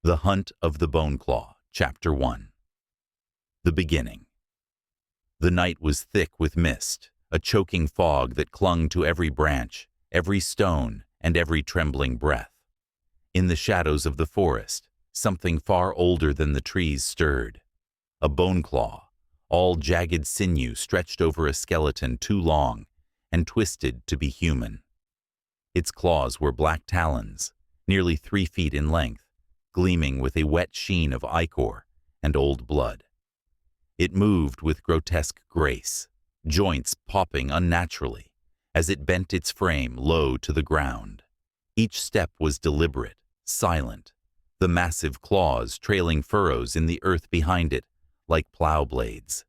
The Hunt of the Bone Claw, Chapter 1. The Beginning. The night was thick with mist, a choking fog that clung to every branch, every stone, and every trembling breath. In the shadows of the forest, something far older than the trees stirred. A bone claw, all jagged sinew stretched over a skeleton too long and twisted to be human. Its claws were black talons, nearly 3 feet in length, gleaming with a wet sheen of ichor and old blood. It moved with grotesque grace, joints popping unnaturally, as it bent its frame low to the ground. Each step was deliberate, silent, the massive claws trailing furrows in the earth behind it, like plow blades.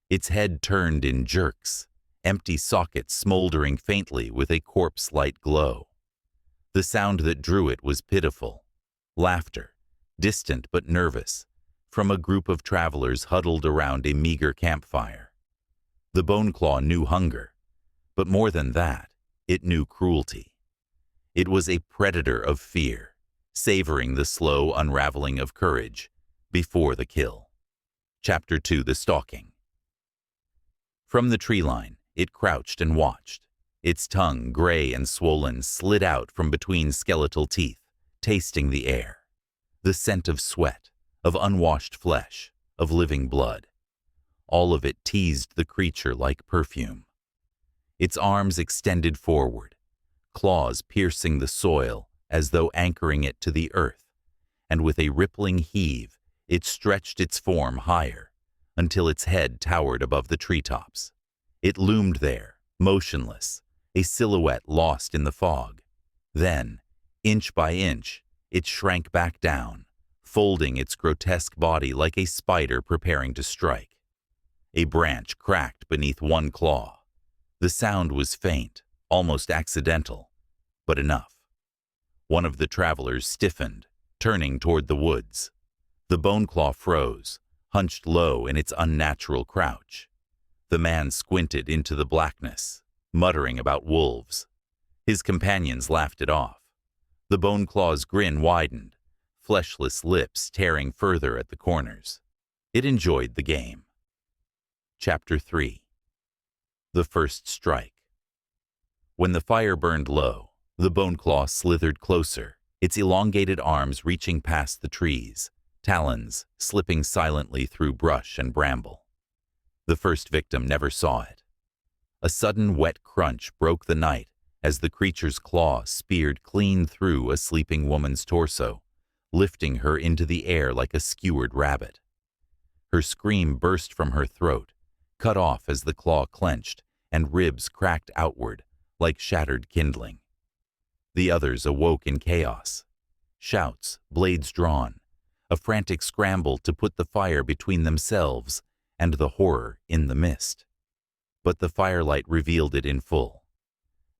Its head turned in jerks, empty sockets smoldering faintly with a corpse-light glow. The sound that drew it was pitiful. Laughter, distant but nervous, from a group of travelers huddled around a meager campfire. The bone claw knew hunger, but more than that, it knew cruelty. It was a predator of fear, savoring the slow unraveling of courage before the kill. Chapter 2. The Stalking. From the tree line, it crouched and watched. Its tongue, gray and swollen, slid out from between skeletal teeth, tasting the air. The scent of sweat, of unwashed flesh, of living blood. All of it teased the creature like perfume. Its arms extended forward, claws piercing the soil as though anchoring it to the earth, and with a rippling heave, it stretched its form higher, until its head towered above the treetops. It loomed there, motionless, a silhouette lost in the fog. Then, inch by inch, it shrank back down, folding its grotesque body like a spider preparing to strike. A branch cracked beneath one claw. The sound was faint, almost accidental, but enough. One of the travelers stiffened, turning toward the woods. The bone claw froze, hunched low in its unnatural crouch. The man squinted into the blackness, muttering about wolves. His companions laughed it off. The bone claw's grin widened, fleshless lips tearing further at the corners. It enjoyed the game. Chapter 3. The First Strike. When the fire burned low, the bone claw slithered closer, its elongated arms reaching past the trees, talons slipping silently through brush and bramble. The first victim never saw it. A sudden wet crunch broke the night as the creature's claw speared clean through a sleeping woman's torso, lifting her into the air like a skewered rabbit. Her scream burst from her throat, cut off as the claw clenched and ribs cracked outward like shattered kindling. The others awoke in chaos. Shouts, blades drawn, a frantic scramble to put the fire between themselves and the horror in the mist. But the firelight revealed it in full.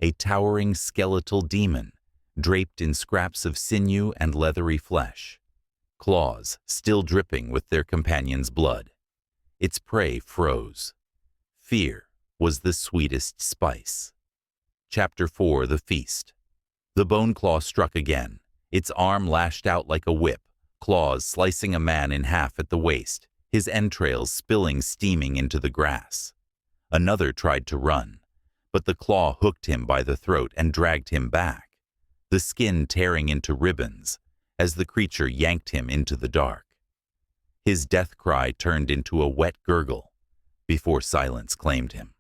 A towering skeletal demon, draped in scraps of sinew and leathery flesh, claws still dripping with their companion's blood. Its prey froze. Fear was the sweetest spice. Chapter 4. The Feast. The bone claw struck again. Its arm lashed out like a whip, claws slicing a man in half at the waist, his entrails spilling steaming into the grass. Another tried to run, but the claw hooked him by the throat and dragged him back, the skin tearing into ribbons as the creature yanked him into the dark. His death cry turned into a wet gurgle before silence claimed him.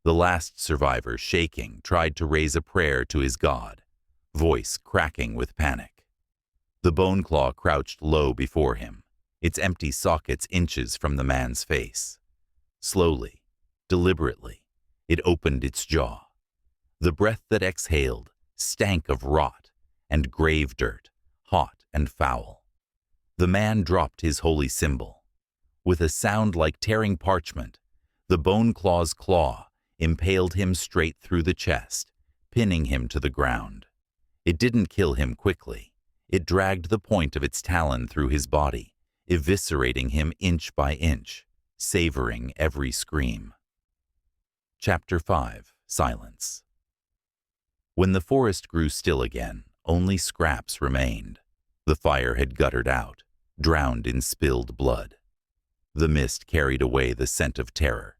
The last survivor, shaking, tried to raise a prayer to his god, voice cracking with panic. The bone claw crouched low before him, its empty sockets inches from the man's face. Slowly, deliberately, it opened its jaw. The breath that exhaled stank of rot and grave dirt, hot and foul. The man dropped his holy symbol. With a sound like tearing parchment, the bone claw's claw impaled him straight through the chest, pinning him to the ground. It didn't kill him quickly. It dragged the point of its talon through his body, eviscerating him inch by inch, savoring every scream. Chapter 5. Silence. When the forest grew still again, only scraps remained. The fire had guttered out, drowned in spilled blood. The mist carried away the scent of terror,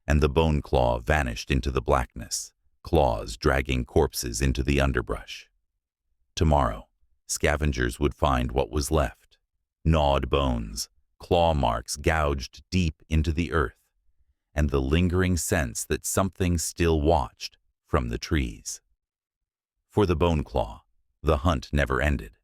and the bone claw vanished into the blackness, claws dragging corpses into the underbrush. Tomorrow, scavengers would find what was left: gnawed bones, claw marks gouged deep into the earth, and the lingering sense that something still watched from the trees. For the bone claw, the hunt never ended.